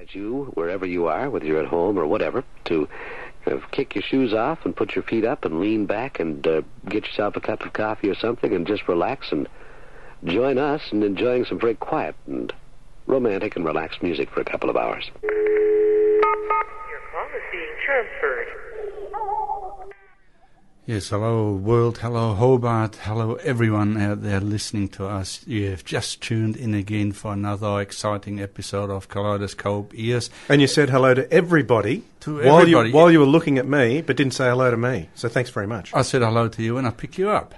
encourage you, wherever you are, whether you're at home or whatever, to kick your shoes off and put your feet up and lean back and get yourself a cup of coffee or something and just relax and join us in enjoying some very quiet and romantic and relaxed music for a couple of hours. Your call is being transferred. Yes, hello world, hello Hobart, hello everyone out there listening to us. You have just tuned in again for another exciting episode of Kaleidoscope Ears. And you said hello to everybody, everybody. While you were looking at me, but didn't say hello to me. So thanks very much. I said hello to you and I picked you up.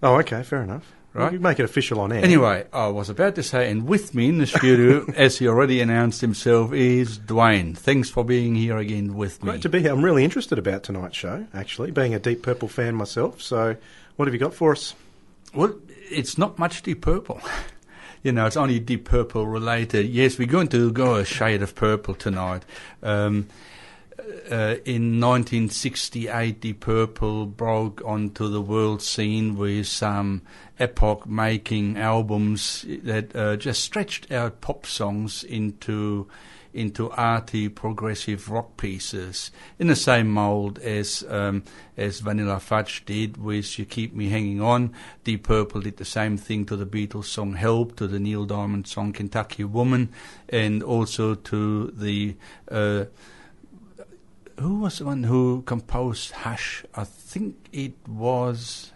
Oh, okay, fair enough. Right? You make it official on air. Anyway, I was about to say, and with me in the studio, as he already announced himself, is Dwayne. Thanks for being here again with me. Great to be here. I'm really interested about tonight's show, actually, being a Deep Purple fan myself. So what have you got for us? Well, it's not much Deep Purple. You know, it's only Deep Purple related. Yes, we're going to go a shade of purple tonight. In 1968, Deep Purple broke onto the world scene with some epoch-making albums that just stretched out pop songs into arty, progressive rock pieces in the same mould as Vanilla Fudge did with "You Keep Me Hanging On." Deep Purple did the same thing to the Beatles song "Help," to the Neil Diamond song "Kentucky Woman," and also to the who was the one who composed Hush? I think it was...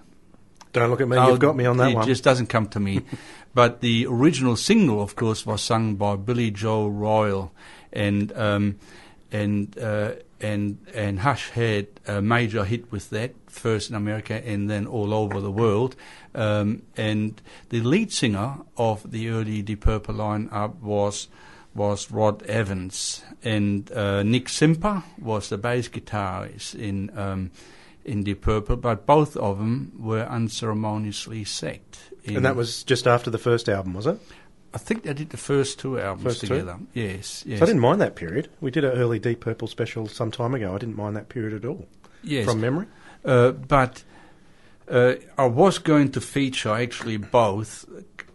Don't look at me, you've got me on that one. It just doesn't come to me. But the original single, of course, was sung by Billy Joe Royal, and Hush had a major hit with that, first in America and then all over the world. And the lead singer of the early Deep Purple lineup was Rod Evans, and Nick Simper was the bass guitarist in Deep Purple, but both of them were unceremoniously sacked. And that was just after the first album, was it? I think they did the first two albums together. Yes. So I didn't mind that period. We did an early Deep Purple special some time ago. I didn't mind that period at all. Yes. From memory. But I was going to feature actually both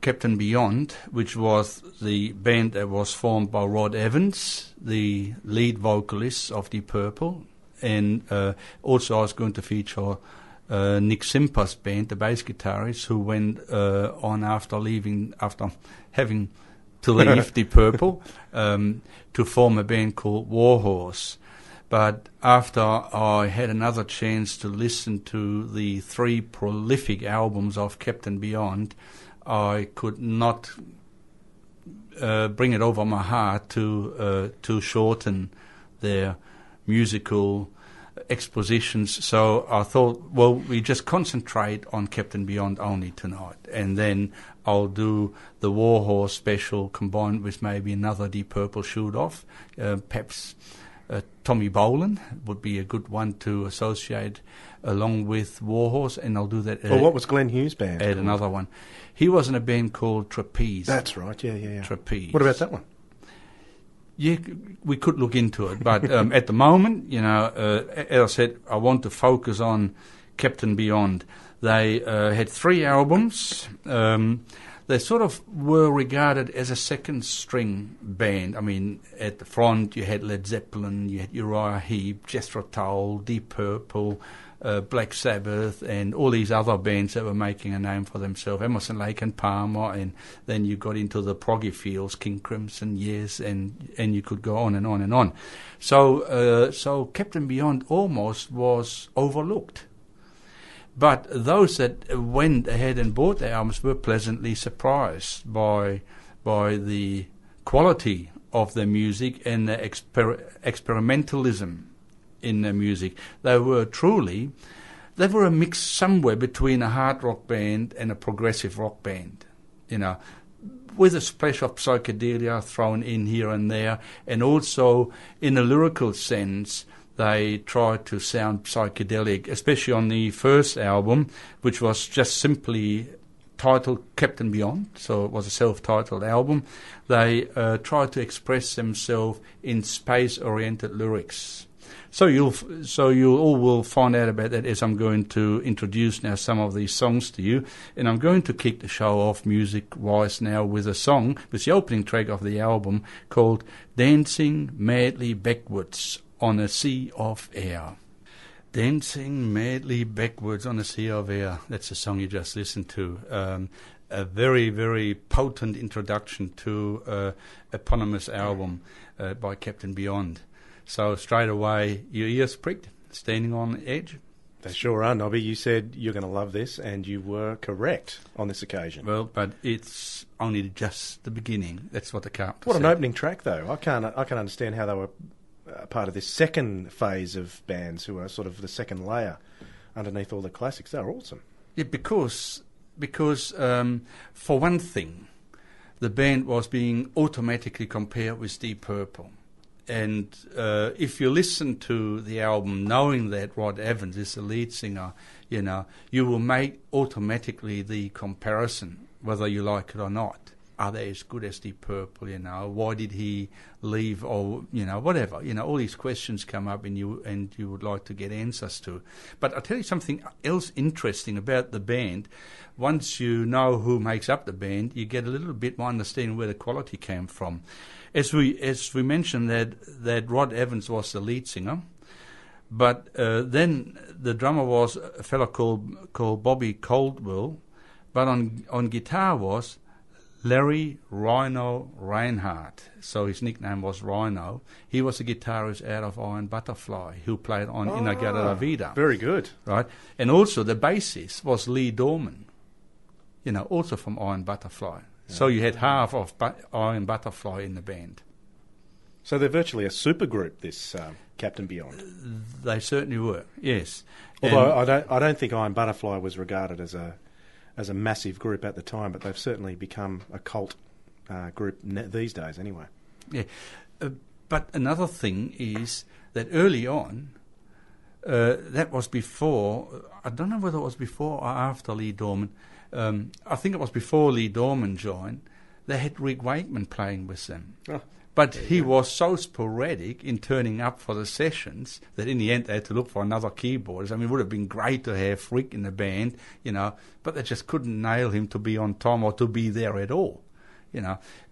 Captain Beyond, which was the band that was formed by Rod Evans, the lead vocalist of Deep Purple, and also I was going to feature Nick Simper's band, the bass guitarist, who went on after having to leave Deep Purple to form a band called Warhorse. But after I had another chance to listen to the three prolific albums of Captain Beyond, I could not bring it over my heart to shorten their musical expositions. So I thought, well, we just concentrate on Captain Beyond only tonight, and then I'll do the Warhorse special combined with maybe another Deep Purple shoot-off. Perhaps Tommy Bolin would be a good one to associate along with Warhorse, and I'll do that. Well, what was Glenn Hughes' band? Add another one. He was in a band called Trapeze. That's right, yeah. Trapeze. What about that one? Yeah, we could look into it, but at the moment, you know, as I said, I want to focus on Captain Beyond. They had three albums. They sort of were regarded as a second-string band. I mean, at the front you had Led Zeppelin, you had Uriah Heep, Jethro Tull, Deep Purple, Black Sabbath, and all these other bands that were making a name for themselves, Emerson, Lake and Palmer, and then you got into the proggy fields, King Crimson, Yes, and you could go on and on and on. So Captain Beyond almost was overlooked. But those that went ahead and bought the albums were pleasantly surprised by the quality of the music and the experimentalism in the music. They were a mix somewhere between a hard rock band and a progressive rock band, you know, with a splash of psychedelia thrown in here and there, and also in a lyrical sense they tried to sound psychedelic, especially on the first album, which was just simply titled Captain Beyond, so it was a self-titled album. They tried to express themselves in space-oriented lyrics. So you all will find out about that as I'm going to introduce now some of these songs to you, and I'm going to kick the show off music-wise now with a song, with the opening track of the album called "Dancing Madly Backwards on a Sea of Air." Dancing madly backwards on a sea of air. That's the song you just listened to. A very, very potent introduction to eponymous album by Captain Beyond. So straight away, your ears pricked, standing on edge. They sure are, Nobby. You said you're going to love this, and you were correct on this occasion. Well, but it's only just the beginning. That's what the carpenter What said. an opening track, though. I can't understand how they were part of this second phase of bands who are sort of the second layer underneath all the classics. They're awesome. Yeah, because for one thing, the band was being automatically compared with Deep Purple. And if you listen to the album knowing that Rod Evans is the lead singer, you will make automatically the comparison, whether you like it or not. Are they as good as Deep Purple, Why did he leave, or, whatever. All these questions come up and you would like to get answers to. But I'll tell you something else interesting about the band. Once you know who makes up the band, you get a little bit more understanding where the quality came from. As we mentioned that Rod Evans was the lead singer, but then the drummer was a fellow called Bobby Caldwell, but on guitar was Larry Rhino Reinhardt. So his nickname was Rhino. He was a guitarist out of Iron Butterfly who played on Inagata La Vida. Very good. Right? And also the bassist was Lee Dorman, also from Iron Butterfly. Yeah. So you had half of Iron Butterfly in the band. So they're virtually a supergroup, this Captain Beyond. They certainly were, yes. Although I don't think Iron Butterfly was regarded as a massive group at the time, but they've certainly become a cult group these days anyway. Yeah, but another thing is that early on, that was before, I don't know whether it was before or after Lee Dorman, I think it was before Lee Dorman joined, they had Rick Wakeman playing with them. Oh. But he was so sporadic in turning up for the sessions that in the end they had to look for another keyboardist. I mean, it would have been great to have Rick in the band, but they just couldn't nail him to be on time or to be there at all,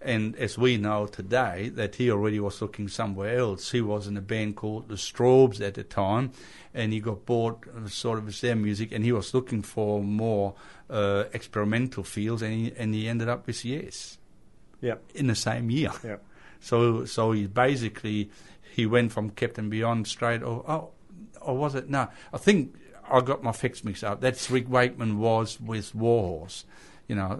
And as we know today, that he already was looking somewhere else. He was in a band called the Straubs at the time, and he got bored sort of with their music, and he was looking for more experimental fields, and he ended up with Yes. Yeah. In the same year. Yeah. So he basically, he went from Captain Beyond straight, or was it? No, I think I got my facts mixed up. That's Rick Wakeman was with Warhorse,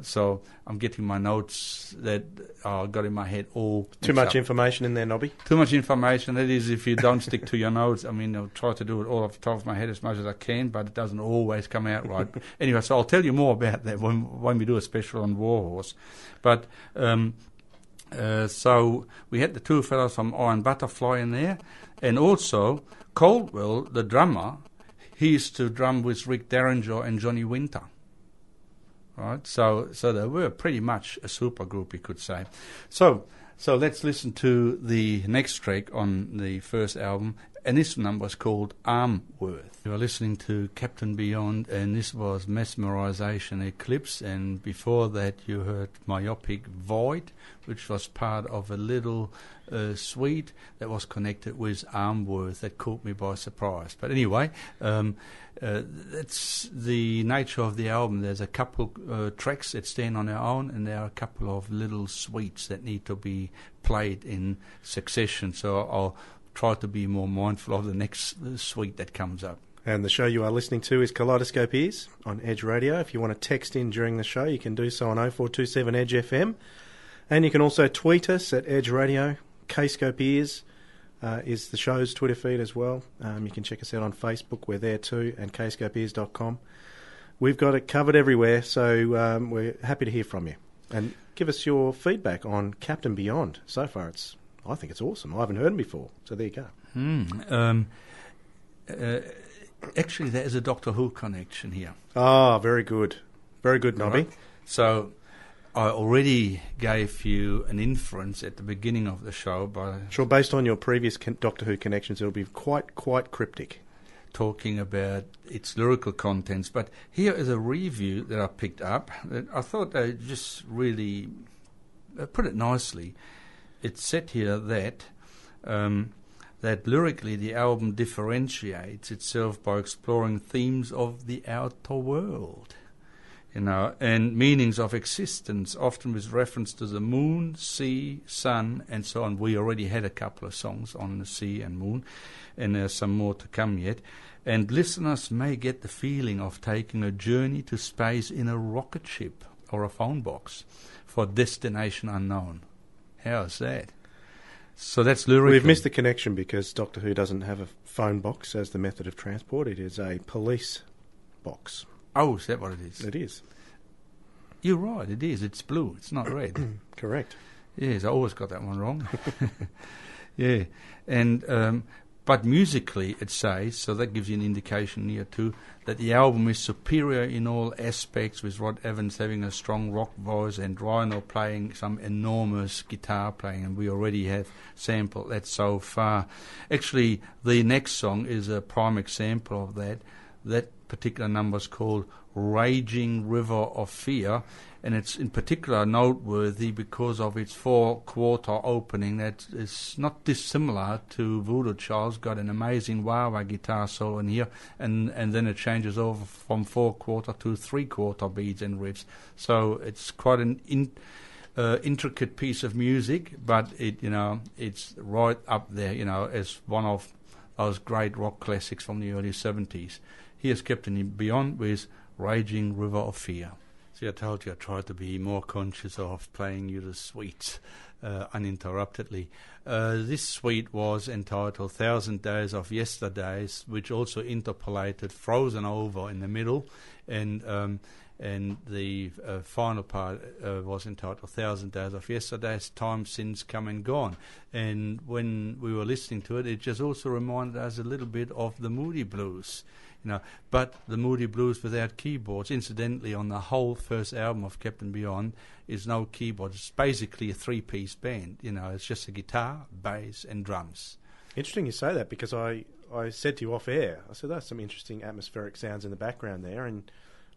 so I'm getting my notes that I got in my head all too much up. Information in there, Nobby? Too much information, that is, if you don't stick to your notes. I mean, I'll try to do it all off the top of my head as much as I can, but it doesn't always come out right. Anyway, so I'll tell you more about that when we do a special on Warhorse. But so we had the two fellows from Iron Butterfly in there, and also Caldwell, the drummer, he used to drum with Rick Derringer and Johnny Winter. Right, so they were pretty much a super group, you could say. So let's listen to the next track on the first album, and this number is called Armworth. You are listening to Captain Beyond, and this was Mesmerization Eclipse, and before that you heard Myopic Void, which was part of a little suite that was connected with Armworth that caught me by surprise. But anyway, that's the nature of the album. There's a couple tracks that stand on their own, and there are a couple of little suites that need to be played in succession. So I'll try to be more mindful of the next suite that comes up. And the show you are listening to is Kaleidoscope Ears on Edge Radio. If you want to text in during the show, you can do so on 0427 Edge FM. And you can also tweet us at Edge Radio. Kscope Ears is the show's Twitter feed as well. You can check us out on Facebook. We're there too, and kscopeears.com. We've got it covered everywhere, so we're happy to hear from you. And give us your feedback on Captain Beyond. So far, I think it's awesome. I haven't heard him before, so there you go. Actually, there is a Doctor Who connection here. Ah, very good. Very good, Nobby. Right. So I already gave you an inference at the beginning of the show by Sure, based on your previous Doctor Who connections, it'll be quite cryptic. talking about its lyrical contents. But here is a review that I picked up that I thought they just really put it nicely. It said here that that lyrically the album differentiates itself by exploring themes of the outer world, and meanings of existence, often with reference to the moon, sea, sun, and so on. We already had a couple of songs on the sea and moon, and there's some more to come yet. And listeners may get the feeling of taking a journey to space in a rocket ship or a phone box for destination unknown. How's that? So that's lyrical. We've missed the connection because Doctor Who doesn't have a phone box as the method of transport. It is a police box. Oh, is that what it is? It is. You're right, it is. It's blue. It's not red. Correct. Yes, I always got that one wrong. Yeah. And but musically it says, so that gives you an indication here too, that the album is superior in all aspects, with Rod Evans having a strong rock voice and Rhino playing some enormous guitar playing, and we already have sampled that so far. Actually, the next song is a prime example of that. That particular number is called Raging River of Fear, and it's in particular noteworthy because of its 4/4 opening that is not dissimilar to Voodoo Child's. Got an amazing wah-wah guitar solo in here, and then it changes over from 4/4 to 3/4 beats and riffs. So it's quite an intricate piece of music, but it's right up there, as one of those great rock classics from the early 70s. Here's Captain Beyond with Raging River of Fear. See, I told you I tried to be more conscious of playing you the suites uninterruptedly. This suite was entitled 1,000 Days of Yesterdays, which also interpolated Frozen Over in the middle, and the final part was entitled 1,000 Days of Yesterdays, Time Since Come and Gone. And when we were listening to it, it just also reminded us a little bit of the Moody Blues. But the Moody Blues without keyboards. Incidentally, on the whole first album of Captain Beyond is no keyboards. It's basically a three-piece band. It's just a guitar, bass, and drums. Interesting you say that, because I said to you off air, I said there's some interesting atmospheric sounds in the background there, and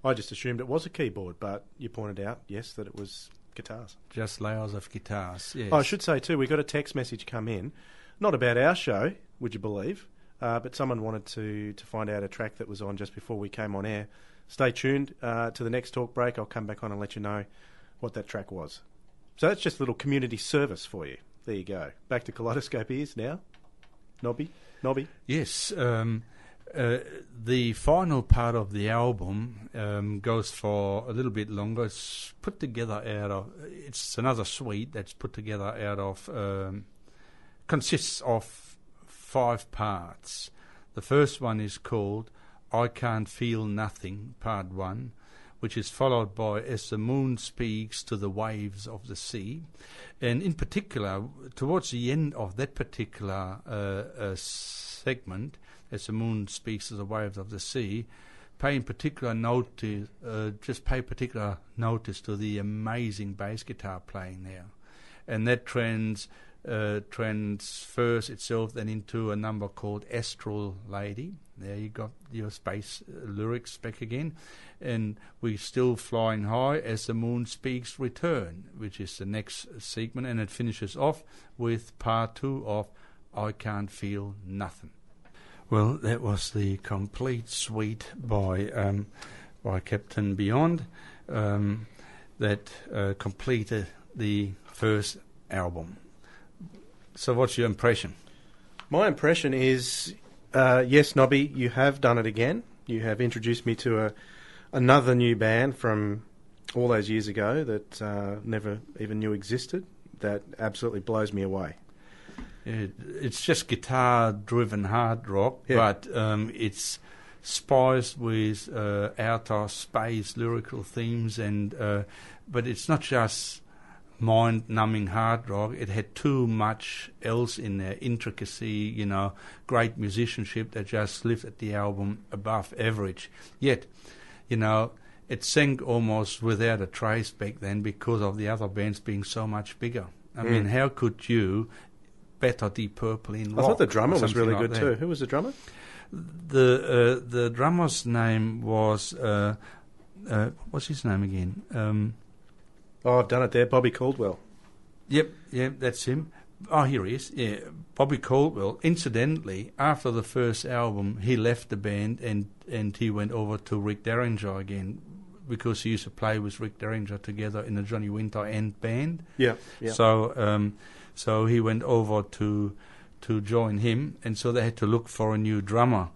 I just assumed it was a keyboard, but you pointed out, yes, that it was guitars. Just layers of guitars, yes. I should say too, we got a text message come in, not about our show, would you believe, but someone wanted to find out a track that was on just before we came on air. Stay tuned to the next talk break. I'll come back on and let you know what that track was. So that's just a little community service for you. There you go. Back to Kaleidoscope Ears now. Nobby? Yes. The final part of the album goes for a little bit longer. It's put together it's another suite that's put together consists of 5 parts. The first one is called I Can't Feel Nothing, Part 1, which is followed by As the Moon Speaks to the Waves of the Sea. And in particular, towards the end of that particular segment, As the Moon Speaks to the Waves of the Sea, pay particular notice to the amazing bass guitar playing there. And that transfers itself then into a number called Astral Lady. There you got your space lyrics back again. And we're still flying high as the moon speaks return, which is the next segment, and it finishes off with part 2 of I Can't Feel Nothing. Well, that was the complete suite by Captain Beyond that completed the first album. So what's your impression? My impression is, yes, Nobby, you have done it again. You have introduced me to another new band from all those years ago that never even knew existed. That absolutely blows me away. It's just guitar-driven hard rock, but it's spiced with outer space lyrical themes, but it's not just mind-numbing hard rock. It had too much else in there, intricacy, great musicianship that just lifted the album above average. Yet, it sank almost without a trace back then because of the other bands being so much bigger. I mean, how could you better Deep Purple in rock? I thought the drummer was really like good that? too. Who was the drummer? The drummer's name was what's his name again? I've done it there. Bobby Caldwell. Yep, that's him. Oh, here he is. Yeah, Bobby Caldwell. Incidentally, after the first album, he left the band and he went over to Rick Derringer again because he used to play with Rick Derringer together in the Johnny Winter End band. Yeah. So he went over to join him, and so they had to look for a new drummer.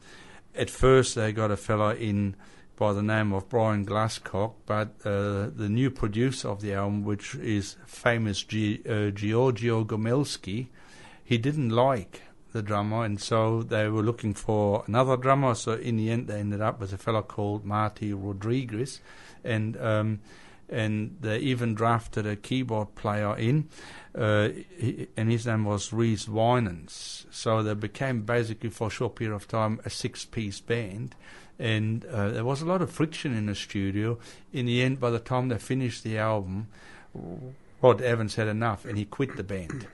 At first, they got a fella in by the name of Brian Glasscock, but the new producer of the album, which is famous Giorgio Gomelski, he didn't like the drummer, and so they were looking for another drummer. So in the end, they ended up with a fella called Marty Rodriguez, and they even drafted a keyboard player in, and his name was Rhys Winans. So they became basically, for a short period of time, a six-piece band. And there was a lot of friction in the studio. In the end, by the time they finished the album, Rod Evans had enough, and he quit the band.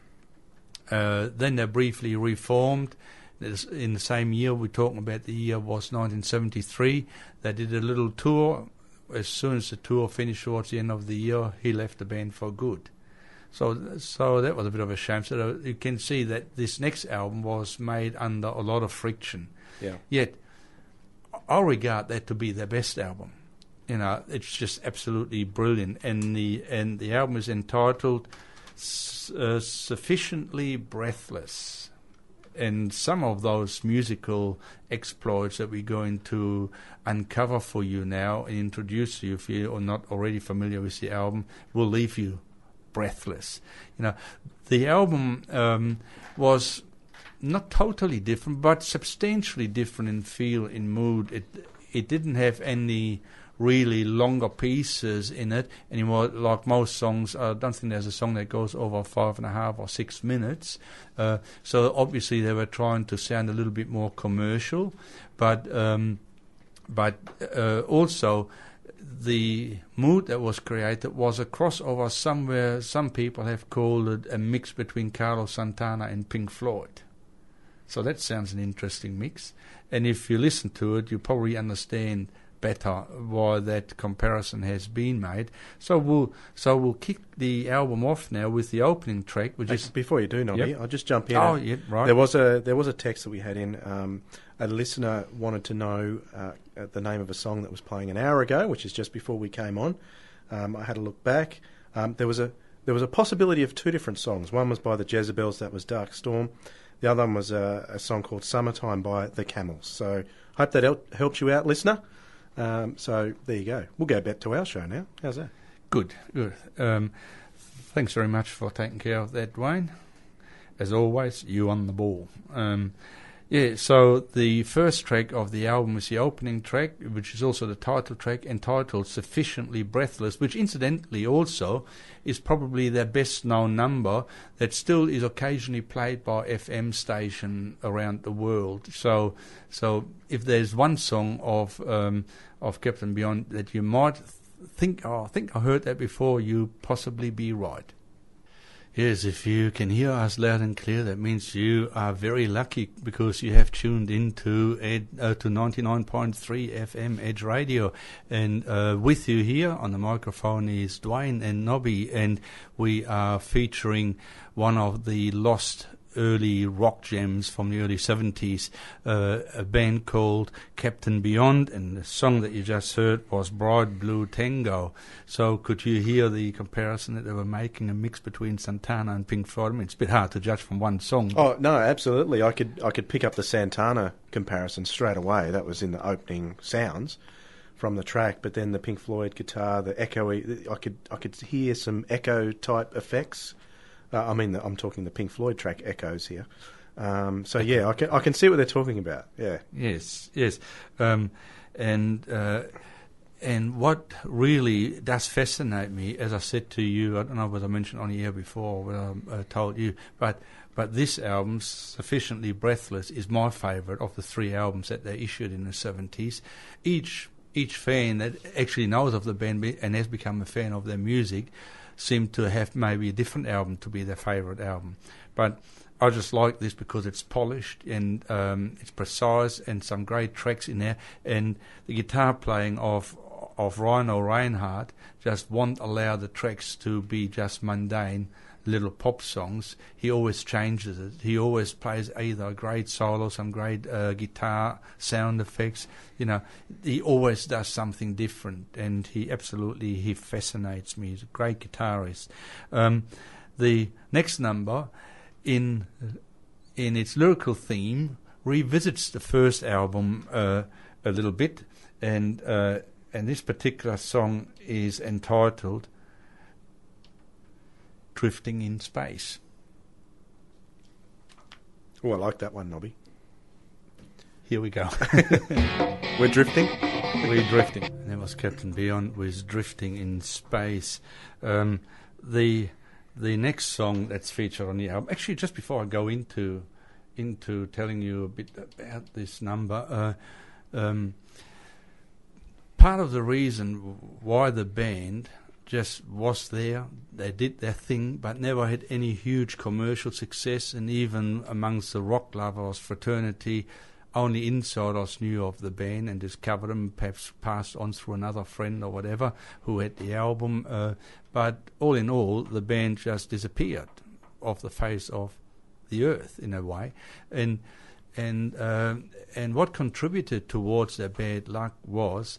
Then they briefly reformed. In the same year, we're talking about the year was 1973. They did a little tour. As soon as the tour finished towards the end of the year, he left the band for good. So that was a bit of a shame. So you can see that this next album was made under a lot of friction. Yeah. Yet, I regard that to be their best album. You know, it's just absolutely brilliant. And the album is entitled Sufficiently Breathless. And some of those musical exploits that we're going to uncover for you now and introduce you, if you are not already familiar with the album, will leave you breathless. You know, the album was not totally different, but substantially different in feel, in mood. It didn't have any really longer pieces in it anymore. Like most songs, I don't think there's a song that goes over 5.5 or 6 minutes. So obviously they were trying to sound a little bit more commercial, but also the mood that was created was a crossover somewhere. Some people have called it a mix between Carlos Santana and Pink Floyd. So that sounds an interesting mix. And if you listen to it, you probably understand better why that comparison has been made. So we'll kick the album off now with the opening track, which is... Before you do, Nobby, Yep. I'll just jump in. Oh, yeah, right. There was a text that we had in. A listener wanted to know the name of a song that was playing an hour ago, which is just before we came on. I had a look back. There was a possibility of two different songs. One was by the Jezebels, that was Dark Storm. The other one was a song called Summertime by the Camels. So hope that helps you out, listener. So there you go. We'll go back to our show now. How's that? Good. Thanks very much for taking care of that, Dwayne. As always, you on the ball. So the first track of the album is the opening track, which is also the title track, entitled Sufficiently Breathless, which incidentally also is probably their best known number that still is occasionally played by FM station around the world. So if there's one song of Captain Beyond that you might think, I think I heard that before, you possibly be right. Yes, if you can hear us loud and clear, that means you are very lucky because you have tuned into to 99.3 FM Edge Radio. And with you here on the microphone is Dwayne and Nobby, and we are featuring one of the lost early rock gems from the early 70s, a band called Captain Beyond, and the song that you just heard was Bright Blue Tango. So could you hear the comparison that they were making, a mix between Santana and Pink Floyd? I mean, it's a bit hard to judge from one song. Oh, no, absolutely. I could pick up the Santana comparison straight away. That was in the opening sounds from the track, but then the Pink Floyd guitar, the echoey, I could hear some echo type effects. I'm talking the Pink Floyd track echoes here. So yeah, I can see what they're talking about. Yeah. Yes. And what really does fascinate me, as I said to you, I don't know whether I mentioned on the air before, whether I told you, but this album, Sufficiently Breathless, is my favourite of the three albums that they issued in the 70s. Each each fan that actually knows of the band and has become a fan of their music seem to have maybe a different album to be their favourite album. But I just like this because it's polished and it's precise and some great tracks in there. And the guitar playing of Rhino Reinhardt just won't allow the tracks to be just mundane little pop songs. He always changes it. He always plays either a great solo, some great guitar sound effects. You know, he always does something different, and he fascinates me. He's a great guitarist. The next number, in its lyrical theme, revisits the first album a little bit, and this particular song is entitled Drifting in Space. Oh, I like that one, Nobby. Here we go. We're drifting? We're drifting. And that was Captain Beyond with Drifting in Space. The next song that's featured on the album, actually just before I go into telling you a bit about this number, part of the reason why the band just was there, they did their thing, but never had any huge commercial success, and even amongst the rock lovers fraternity, only insiders knew of the band and discovered them, perhaps passed on through another friend or whatever who had the album. But all in all, the band just disappeared off the face of the earth in a way, and what contributed towards their bad luck was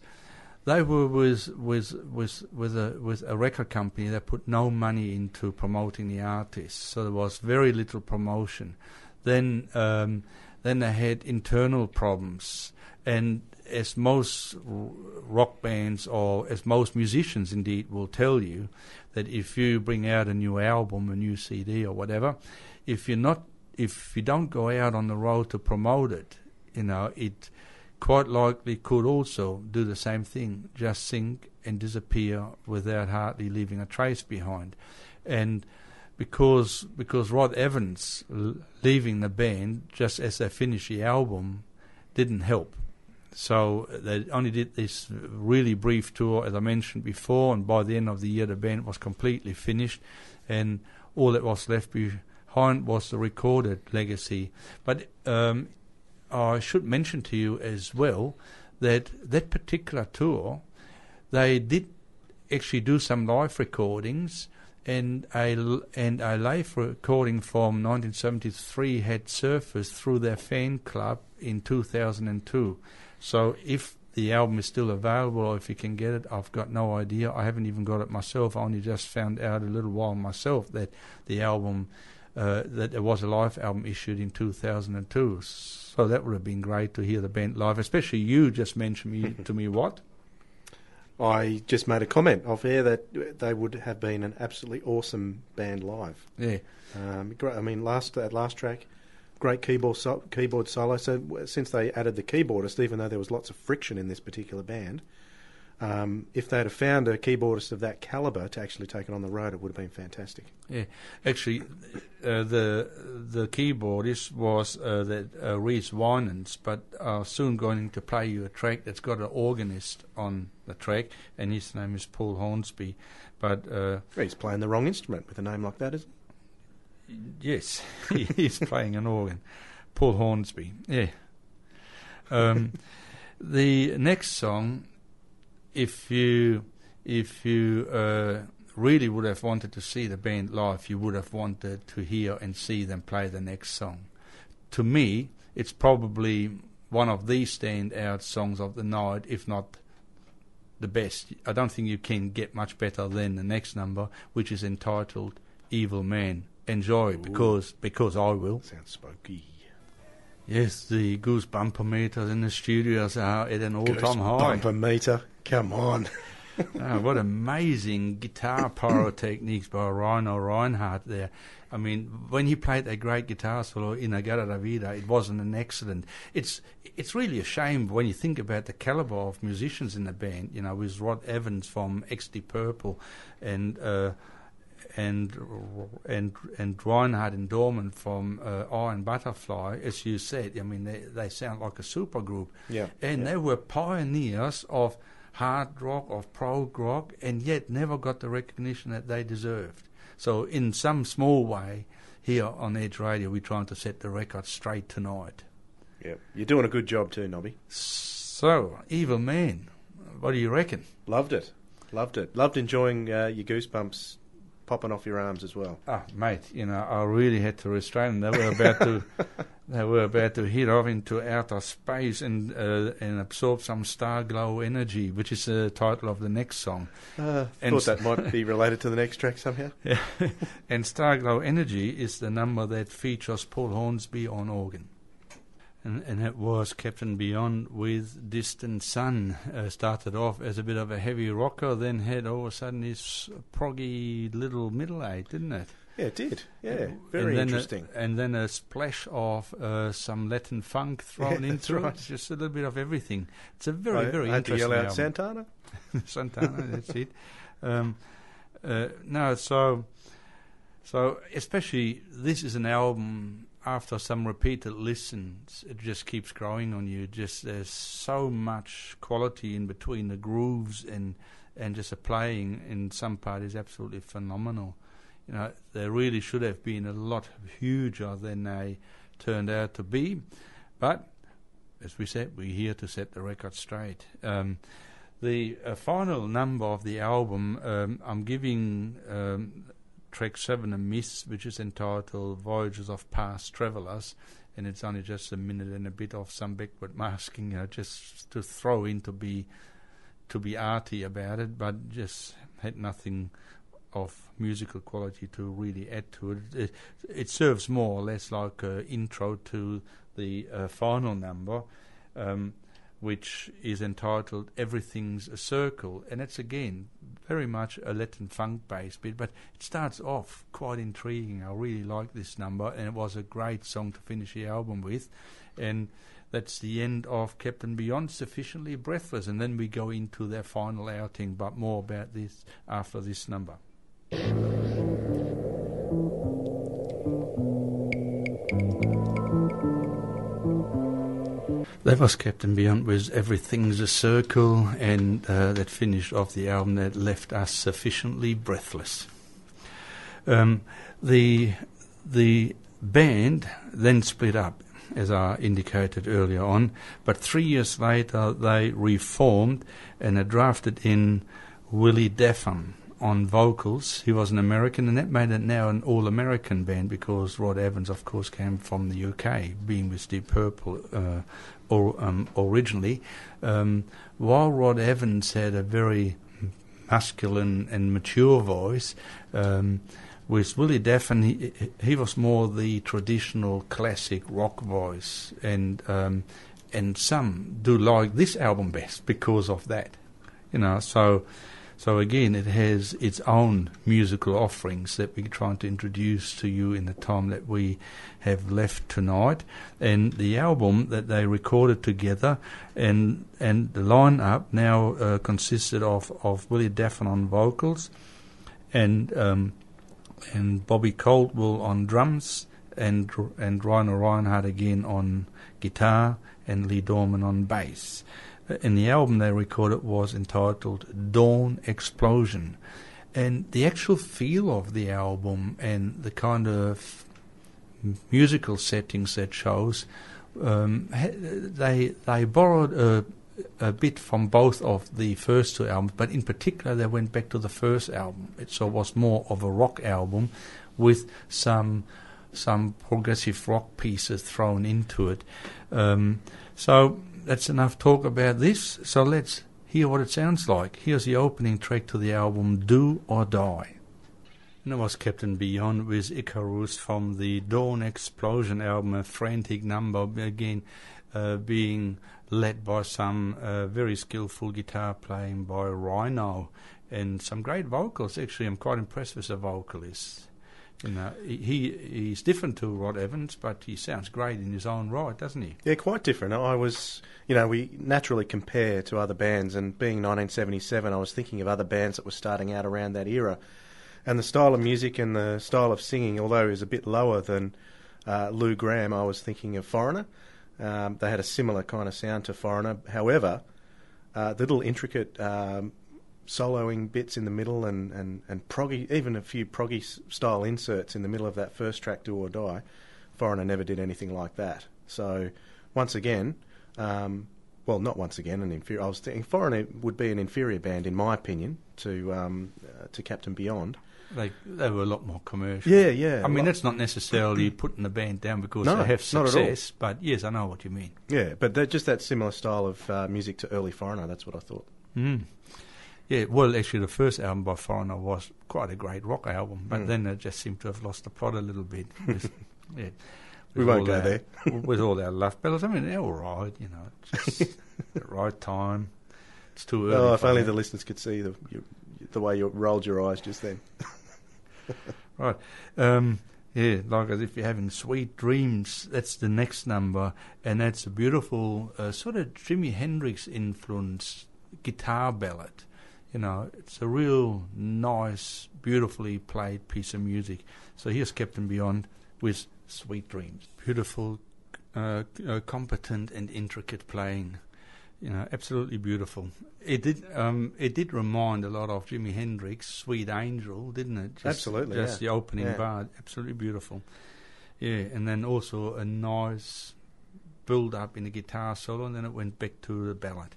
they were with a record company that put no money into promoting the artists, so there was very little promotion. Then they had internal problems, and as most rock bands, or as most musicians indeed will tell you, that if you bring out a new album, a new CD or whatever, if you don't go out on the road to promote it, you know, it quite likely could also do the same thing, just sink and disappear without hardly leaving a trace behind. And because Rod Evans leaving the band just as they finished the album didn't help. So they only did this really brief tour, as I mentioned before, and by the end of the year the band was completely finished, and all that was left behind was the recorded legacy. But I should mention to you as well that particular tour, they did actually do some live recordings, and a live recording from 1973 had surfaced through their fan club in 2002. So if the album is still available, or if you can get it, I've got no idea. I haven't even got it myself. I only just found out a little while myself that the album, that there was a live album issued in 2002. So that would have been great to hear the band live, especially you just mentioned to me what? I just made a comment off air that they would have been an absolutely awesome band live. Yeah. I mean, last track, great keyboard solo. So since they added the keyboardist, even though there was lots of friction in this particular band, if they'd have found a keyboardist of that calibre to actually take it on the road, it would have been fantastic. Yeah, actually, the keyboardist was Rhys Winans, but soon going to play you a track that's got an organist on the track, and his name is Paul Hornsby. But he's playing the wrong instrument with a name like that, isn't he? Yes, he's playing an organ. Paul Hornsby, yeah. The next song, if you really would have wanted to see the band live, you would have wanted to hear and see them play the next song. To me, it's probably one of the standout songs of the night, if not the best. I don't think you can get much better than the next number, which is entitled Evil Man. Enjoy, because I will. Sounds spooky. Yes, the goosebumper meters in the studios are at an all-time high. Goosebumper meter, come on. Oh, what amazing guitar pyrotechniques by Rhino Reinhardt there. I mean, when he played that great guitar solo in Agata da Vida, it wasn't an accident. It's really a shame when you think about the calibre of musicians in the band, you know, with Rod Evans from XD Purple and and Reinhardt and Dorman from Iron Butterfly, as you said, I mean, they sound like a super group. Yeah. And they were pioneers of hard rock, of prog rock, and yet never got the recognition that they deserved. So in some small way, here on Edge Radio, we're trying to set the record straight tonight. Yeah. You're doing a good job too, Nobby. So, Evil Man, what do you reckon? Loved it. Loved enjoying your goosebumps popping off your arms as well. Ah, mate, I really had to restrain them. They were about to head off into outer space and absorb some star-glow energy, which is the title of the next song. Thought that might be related to the next track somehow. Yeah. And star-glow energy is the number that features Paul Hornsby on organ. And it was Captain Beyond with Distant Sun. Started off as a bit of a heavy rocker, then had all of a sudden this proggy little middle eight, didn't it? Yeah, it did. Yeah, very interesting. And then a splash of some Latin funk thrown into right. it. Just a little bit of everything. It's a very, very I had interesting to yell out album. Santana? Santana, that's it. So especially this is an album. After some repeated listens, it just keeps growing on you. Just there's so much quality in between the grooves and just the playing in some part is absolutely phenomenal. They really should have been a lot huger than they turned out to be. But as we said, we're here to set the record straight. The final number of the album, I'm giving track 7 a miss, which is entitled Voyages of Past Travellers, and it's only just a minute and a bit of some backward masking, just to throw in to be arty about it, but just had nothing of musical quality to really add to it. It serves more or less like an intro to the final number, which is entitled Everything's a Circle, and it's again very much a Latin funk based bit, but it starts off quite intriguing. I really like this number, and it was a great song to finish the album with, and that's the end of Captain Beyond, Sufficiently Breathless, and then we go into their final outing, but more about this after this number. That was Captain Beyond with Everything's a Circle, and that finished off the album that left us sufficiently breathless. The band then split up, as I indicated earlier on, but 3 years later they reformed and had drafted in Willie Daffan on vocals. He was an American, and that made it now an all-American band because Rod Evans, of course, came from the UK, being with Deep Purple originally. While Rod Evans had a very masculine and mature voice, with Willie Daffan, he was more the traditional classic rock voice, and some do like this album best because of that, So again, it has its own musical offerings that we're trying to introduce to you in the time that we have left tonight. And the album that they recorded together and the line-up now consisted of Willie Daffan on vocals and Bobby Caldwell on drums and Rhino Reinhardt again on guitar and Lee Dorman on bass. And the album they recorded was entitled Dawn Explosion. And the actual feel of the album and the kind of musical settings that shows, they borrowed a bit from both of the first two albums, but in particular they went back to the first album. It was more of a rock album with some progressive rock pieces thrown into it. So that's enough talk about this. So let's hear what it sounds like. Here's the opening track to the album, Do or Die. And it was Captain Beyond with Icarus from the Dawn Explosion album, a frantic number, again being led by some very skillful guitar playing by Rhino and some great vocals. Actually, I'm quite impressed with the vocalist. He's different to Rod Evans, but he sounds great in his own right, doesn't he? Yeah, quite different. We naturally compare to other bands, and being 1977, I was thinking of other bands that were starting out around that era. And the style of music and the style of singing, although it was a bit lower than Lou Gramm, I was thinking of Foreigner. They had a similar kind of sound to Foreigner. However, little intricate soloing bits in the middle and proggy, even a few proggy style inserts in the middle of that first track, Do or Die. Foreigner never did anything like that. So once again, well, not once again, I was thinking Foreigner would be an inferior band, in my opinion, to Captain Beyond. They were a lot more commercial. Yeah. I mean, that's not necessarily putting the band down because No, they have not at all. success, but yes, I know what you mean. Yeah, but they're just that similar style of music to early Foreigner, that's what I thought. Mm. Yeah, well, actually, the first album by Foreigner was quite a great rock album, but then it just seemed to have lost the plot a little bit. Yeah. We won't go there. With all our love ballads, I mean, they're all right, you know, just the right time. It's too early. Oh, if only the listeners could see the way you rolled your eyes just then. Right. Yeah, like as if you're having sweet dreams. That's the next number, and that's a beautiful sort of Jimi Hendrix influenced guitar ballad. You know, it's a real nice, beautifully played piece of music. So here's Captain Beyond with Sweet Dreams. Beautiful, competent and intricate playing. You know, absolutely beautiful. It did remind a lot of Jimi Hendrix, Sweet Angel, didn't it? Absolutely, Just yeah. the opening Yeah. bar, absolutely beautiful. Yeah, and then also a nice build-up in the guitar solo, and then it went back to the ballad.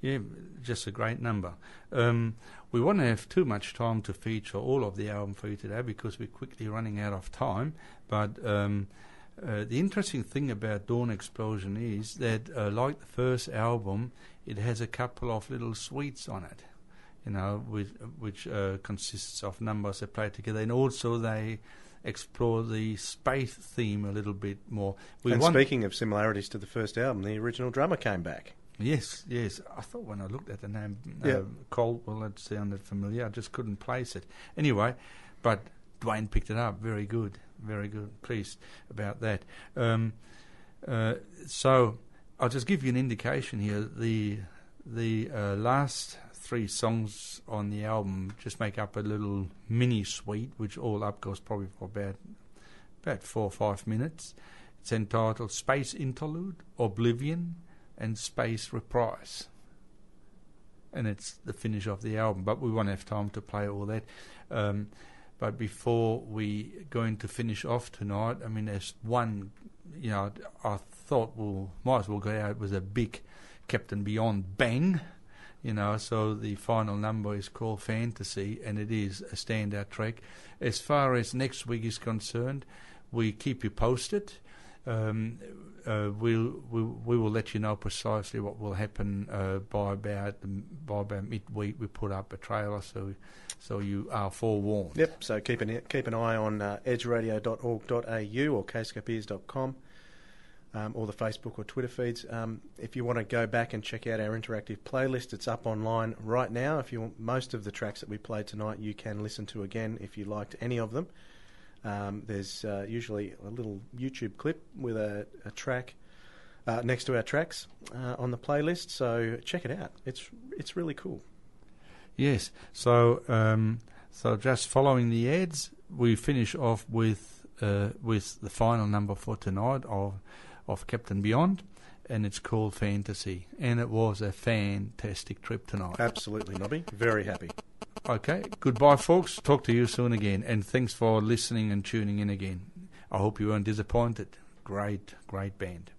Yeah, just a great number. We won't have too much time to feature all of the album for you today because we're quickly running out of time, but the interesting thing about Dawn Explosion is that, like the first album, it has a couple of little suites on it, you know, which consists of numbers that play together, and also they explore the space theme a little bit more. Speaking of similarities to the first album, the original drummer came back. Yes. I thought when I looked at the name Caldwell, it sounded familiar. I just couldn't place it. Anyway, but Dwayne picked it up. Very good. Pleased about that. So I'll just give you an indication here. The last three songs on the album just make up a little mini suite, which all up goes probably for about 4 or 5 minutes. It's entitled Space Interlude, Oblivion, and Space Reprise. And it's the finish of the album, but we won't have time to play all that. But before we going to finish off tonight, I mean, there's one, you know, I thought might as well go out with a big Captain Beyond bang, you know, so the final number is called Fantasy, and it is a standout track. As far as next week is concerned, we keep you posted. We will let you know precisely what will happen by about midweek. We put up a trailer, so you are forewarned. Yep. So keep an eye on edgeradio.org.au or kscopeers.com, or the Facebook or Twitter feeds. If you want to go back and check out our interactive playlist, it's up online right now. If you want most of the tracks that we played tonight, you can listen to again if you liked any of them. There's usually a little YouTube clip with a track next to our tracks on the playlist, so check it out. It's really cool. Yes. So just following the ads, we finish off with the final number for tonight of Captain Beyond, and it's called Fantasy. And it was a fantastic trip tonight. Absolutely, Nobby. Very happy. Okay, goodbye, folks. Talk to you soon again. And thanks for listening and tuning in again. I hope you weren't disappointed. Great band.